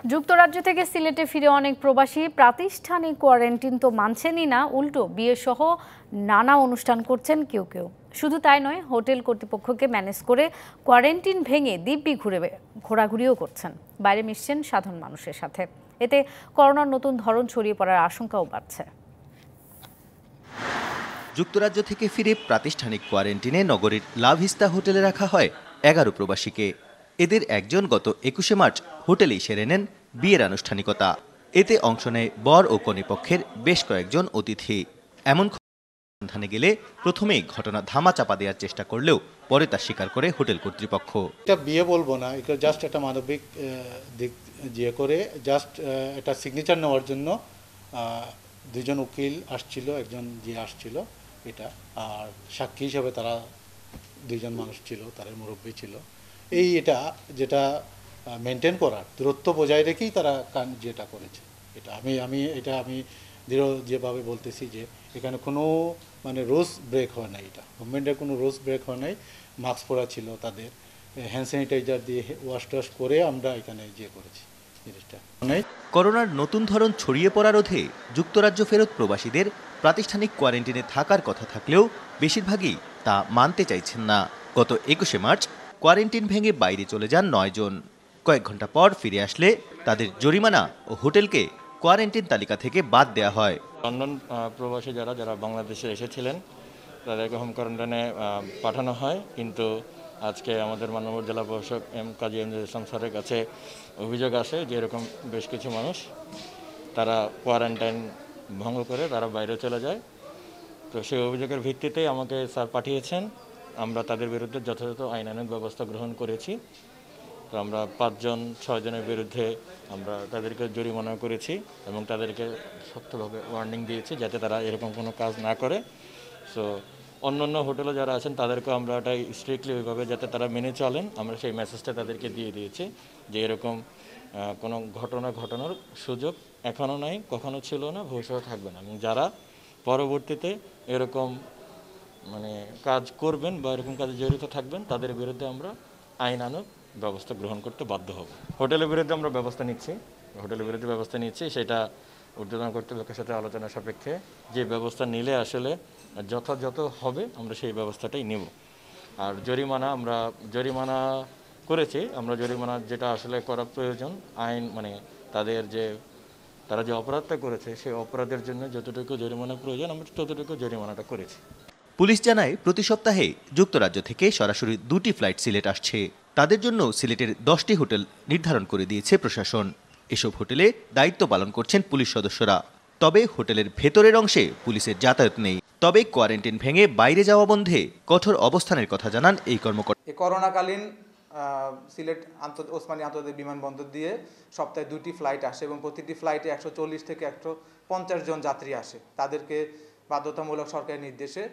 যুক্তরাজ্য থেকে সিলেটে ফিরে অনেক প্রবাসী প্রাতিষ্ঠানিক কোয়ারেন্টিন তো মানছেনই না, উল্টো বিয়ে সহ নানা অনুষ্ঠান করছেন কেউ কেউ। শুধু তাই নয়, হোটেল কর্তৃপক্ষকে ম্যানেজ করে কোয়ারেন্টিন ভেঙে দিব্যি ঘোরাঘুরিও করছেন, বাইরে মিশছেন সাধারণ মানুষের সাথে। এতে করোনার নতুন ধরন ছড়িয়ে পড়ার আশঙ্কাও বাড়ছে। যুক্তরাজ্য থেকে ফিরে প্রাতিষ্ঠানিক কোয়ারেন্টিনে নগরীর লা ভিস্তা হোটেলে রাখা হয় 11 প্রবাসীকে। এদের একজন গত 21শে মার্চ হোটেলেই সেরে নেন বিয়ের আনুষ্ঠানিকতা। এতে অংশ নেয় বর ও কনেপক্ষের বেশ কয়েকজন অতিথি। এমন সন্ধানে গেলে প্রথমেই ঘটনা ধামাচাপা দেওয়ার চেষ্টা করলেও পরে তা স্বীকার করে হোটেল কর্তৃপক্ষ। এটা বিয়ে বলবো না, এটা জাস্ট একটা মানবিক দিক দিয়ে করে জাস্ট একটা সিগনেচার নেওয়ার জন্য দুজন উকিল আসছিল, একজন দিয়ে আসছিল এটা, আর সাক্ষী হিসাবে তারা দুইজন মানুষ ছিল, তারা মুরব্বী ছিল। এটা যেটা মেনটেন করার দূরত্ব বজায় রেখেই তারা যেটা করেছে, আমি দৃঢ় যেভাবে বলতেছি যে এখানে কোনো রুলস ব্রেক হয় নাই, এটা গভর্নমেন্টের কোনো রুলস ব্রেক হয় নাই। মাস্ক পরা ছিল, তাদের হ্যান্ড স্যানিটাইজার দিয়ে ওয়াশ টাশ করে আমরা এখানে করেছি জিনিসটা। করোনার নতুন ধরন ছড়িয়ে পড়া রোধে যুক্তরাজ্য ফেরত প্রবাসীদের প্রাতিষ্ঠানিক কোয়ারেন্টিনে থাকার কথা থাকলেও বেশিরভাগই তা মানতে চাইছেন না। গত 21শে মার্চ কোয়ারেন্টিন ভেঙে বাইরে চলে যান 9 জন। কয়েক ঘন্টা পর ফিরে আসলে তাদের জরিমানা ও হোটেলকে কোয়ারেন্টিন তালিকা থেকে বাদ দেওয়া হয়। লন্ডন প্রবাসী যারা বাংলাদেশে এসেছিলেন তাদেরকে হোম কোয়ারেন্টাইনে পাঠানো হয়, কিন্তু আজকে আমাদের মাননীয় জেলা প্রশাসক কাজী এমদাদুল ইসলাম স্যারের কাছে অভিযোগ আসে যে এরকম বেশ কিছু মানুষ তারা কোয়ারেন্টাইন ভঙ্গ করে তারা বাইরে চলে যায়। তো সেই অভিযোগের ভিত্তিতেই আমাকে স্যার পাঠিয়েছেন। আমরা তাদের বিরুদ্ধে যথাযথ আইনানুগ ব্যবস্থা গ্রহণ করেছি। তো আমরা 5-6 জনের বিরুদ্ধে আমরা তাদেরকে জরিমানা করেছি এবং তাদেরকে শক্তভাবে ওয়ার্নিং দিয়েছি যাতে তারা এরকম কোনো কাজ না করে। সো অন্যান্য হোটেলে যারা আছেন তাদেরকেও আমরা এটাই স্ট্রিক্টলি ওইভাবে যাতে তারা মেনে চলেন, আমরা সেই মেসেজটা তাদেরকে দিয়ে দিয়েছি যে এরকম কোনো ঘটনার সুযোগ এখনও নাই, কখনো ছিল না, ভবিষ্যতে থাকবে না। এবং যারা পরবর্তীতে এরকম কাজ করবেন বা এরকম কাজে জড়িত থাকবেন তাদের বিরুদ্ধে আমরা আইনানুগ ব্যবস্থা গ্রহণ করতে বাধ্য হব। হোটেলের বিরুদ্ধে আমরা ব্যবস্থা নিচ্ছি, সেটা ঊর্ধ্বতন কর্তৃপক্ষের সাথে আলোচনা সাপেক্ষে যে ব্যবস্থা নিলে আসলে যথাযথ হবে আমরা সেই ব্যবস্থাটাই নেব। আর জরিমানা করেছি, আমরা জরিমানা যেটা আসলে করা প্রয়োজন আইন তারা যে অপরাধটা করেছে সেই অপরাধের জন্য যতটুকু জরিমানা প্রয়োজন আমরা ততটুকু জরিমানাটা করেছি। পুলিশ জানায় প্রতি সপ্তাহে যুক্তরাজ্য থেকে সরাসরি 2টি ফ্লাইট সিলেট আসছে। তাদের জন্য সিলেটের 10টি হোটেল নির্ধারণ করে দিয়েছে প্রশাসন। এসব হোটেলে দায়িত্ব পালন করছেন পুলিশ সদস্যরা। তবে হোটেলের ভেতরের অংশে পুলিশের যাতায়াত নেই। তবে কোয়ারেন্টিন ভেঙে বাইরে যাওয়া বন্ধে কঠোর অবস্থানের কথা জানান এই কর্মকর্তা। করোনাকালীন সিলেট ওসমানী আন্তর্জাতিক বিমানবন্দর দিয়ে সপ্তাহে 2টি ফ্লাইট আসে এবং প্রতিটি ফ্লাইটে 140 থেকে 150 জন যাত্রী আসে। তাদেরকে বাধ্যতামূলক সরকারি নির্দেশে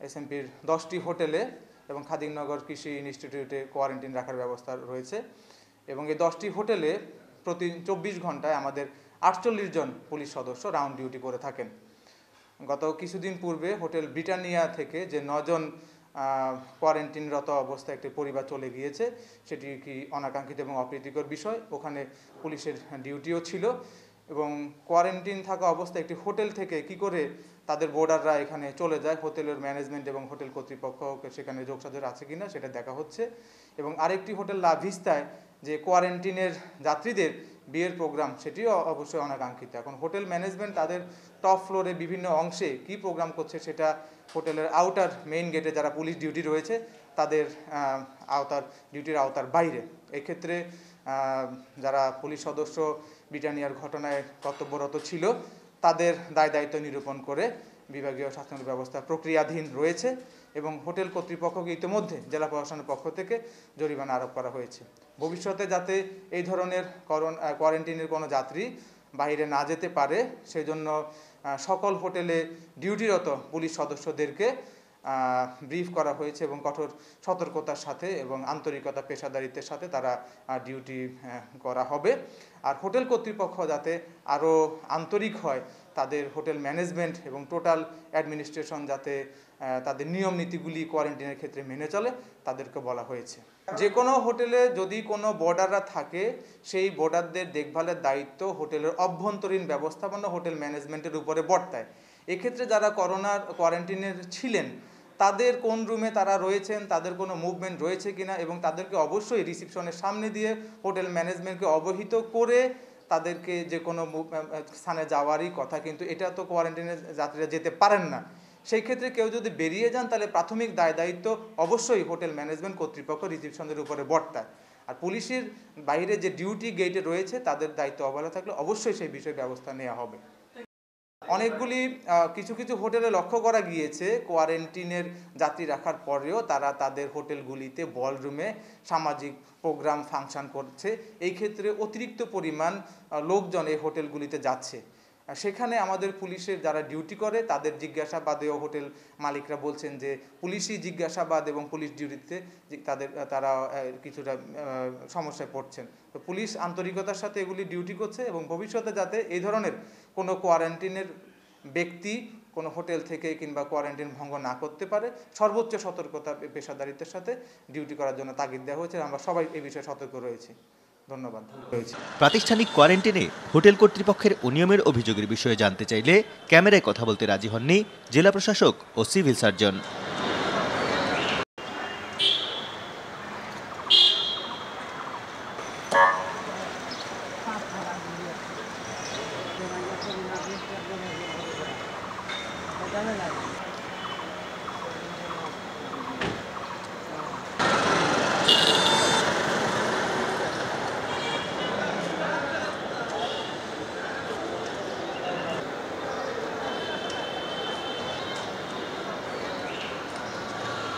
এসএমপির 10টি হোটেলে এবং খাদিমনগর কৃষি ইনস্টিটিউটে কোয়ারেন্টিন রাখার ব্যবস্থা রয়েছে। এবং এই 10টি হোটেলে প্রতি 24 ঘন্টায় আমাদের 48 জন পুলিশ সদস্য রাউন্ড ডিউটি করে থাকেন। গত কিছুদিন পূর্বে হোটেল ব্রিটানিয়া থেকে যে 9 জন কোয়ারেন্টিনরত অবস্থায় একটি পরিবার চলে গিয়েছে, সেটি কি অনাকাঙ্ক্ষিত এবং অপ্রীতিকর বিষয়। ওখানে পুলিশের ডিউটিও ছিল এবং কোয়ারেন্টিন থাকা অবস্থায় একটি হোটেল থেকে কি করে তাদের বোর্ডাররা এখানে চলে যায়, হোটেলের ম্যানেজমেন্ট এবং হোটেল কর্তৃপক্ষকে সেখানে যোগসাজশ আছে কিনা সেটা দেখা হচ্ছে। এবং আরেকটি হোটেল লা ভিস্তায় যে কোয়ারেন্টিনের যাত্রীদের বিয়ের প্রোগ্রাম, সেটিও অবশ্যই অনাকাঙ্ক্ষিত। এখন হোটেল ম্যানেজমেন্ট তাদের টপ ফ্লোরে বিভিন্ন অংশে কি প্রোগ্রাম করছে সেটা হোটেলের আউটার মেইন গেটে যারা পুলিশ ডিউটি রয়েছে তাদের ডিউটির আওতার বাইরে। এক্ষেত্রে যারা পুলিশ সদস্য ব্রিটানিয়ার ঘটনায় কর্তব্যরত ছিল তাদের দায়িত্ব নিরূপণ করে বিভাগীয় শাসন ব্যবস্থা প্রক্রিয়াধীন রয়েছে এবং হোটেল কর্তৃপক্ষকে ইতিমধ্যে জেলা প্রশাসনের পক্ষ থেকে জরিমানা আরোপ করা হয়েছে। ভবিষ্যতে যাতে এই ধরনের কোয়ারেন্টিনের কোনো যাত্রী বাইরে না যেতে পারে সেজন্য সকল হোটেলে ডিউটিরত পুলিশ সদস্যদেরকে ব্রিফ করা হয়েছে এবং কঠোর সতর্কতার সাথে এবং আন্তরিকতা পেশাদারিত্বের সাথে তারা ডিউটি করা হবে। আর হোটেল কর্তৃপক্ষ যাতে আরও আন্তরিক হয়, তাদের হোটেল ম্যানেজমেন্ট এবং টোটাল অ্যাডমিনিস্ট্রেশন যাতে তাদের নিয়ম নীতিগুলি কোয়ারেন্টাইনের ক্ষেত্রে মেনে চলে তাদেরকে বলা হয়েছে। যে কোনো হোটেলে যদি কোনো বোর্ডাররা থাকে সেই বোর্ডারদের দেখভালের দায়িত্ব হোটেলের অভ্যন্তরীণ ব্যবস্থাপনা হোটেল ম্যানেজমেন্টের উপরে বর্তায়। এক্ষেত্রে যারা করোনার কোয়ারেন্টাইনের ছিলেন তাদের কোন রুমে তারা রয়েছেন, তাদের কোনো মুভমেন্ট রয়েছে কিনা এবং তাদেরকে অবশ্যই রিসিপশনের সামনে দিয়ে হোটেল ম্যানেজমেন্টকে অবহিত করে তাদেরকে যে কোনো স্থানে যাওয়ারই কথা, কিন্তু এটা তো কোয়ারেন্টাইনে যাত্রীরা যেতে পারেন না। সেই ক্ষেত্রে কেউ যদি বেরিয়ে যান তাহলে প্রাথমিক দায়িত্ব অবশ্যই হোটেল ম্যানেজমেন্ট কর্তৃপক্ষ রিসিপশনের উপরে বর্তায়। আর পুলিশের বাইরে যে ডিউটি গেটে রয়েছে তাদের দায়িত্ব অবহেলা থাকলে অবশ্যই সেই বিষয়ে ব্যবস্থা নেওয়া হবে। অনেকগুলি কিছু কিছু হোটেলে লক্ষ্য করা গিয়েছে কোয়ারেন্টিনের যাত্রী রাখার পরেও তারা তাদের হোটেলগুলিতে বলরুমে সামাজিক প্রোগ্রাম ফাংশন করছে। এই ক্ষেত্রে অতিরিক্ত পরিমাণ লোকজন এই হোটেলগুলিতে যাচ্ছে। সেখানে আমাদের পুলিশের যারা ডিউটি করে তাদের জিজ্ঞাসাবাদেও হোটেল মালিকরা বলছেন যে পুলিশি জিজ্ঞাসাবাদ এবং পুলিশ ডিউটিতে তারা কিছুটা সমস্যায় পড়ছেন। তো পুলিশ আন্তরিকতার সাথে এগুলি ডিউটি করছে এবং ভবিষ্যতে যাতে এই ধরনের কোনো কোয়ারেন্টিনের ব্যক্তি কোনো হোটেল থেকে কিংবা কোয়ারেন্টাইন ভঙ্গ না করতে পারে সর্বোচ্চ সতর্কতা পেশাদারিত্বের সাথে ডিউটি করার জন্য তাগিদ দেওয়া হয়েছে। আমরা সবাই এই বিষয়ে সতর্ক রয়েছি। ধন্যবাদ। প্রাতিষ্ঠানিক কোয়ারেন্টিনে হোটেল কর্তৃপক্ষের অনিয়মের অভিযোগের বিষয়ে জানতে চাইলে ক্যামেরায় কথা বলতে রাজি হননি জেলা প্রশাসক ও সিভিল সার্জন। জানা লাগে।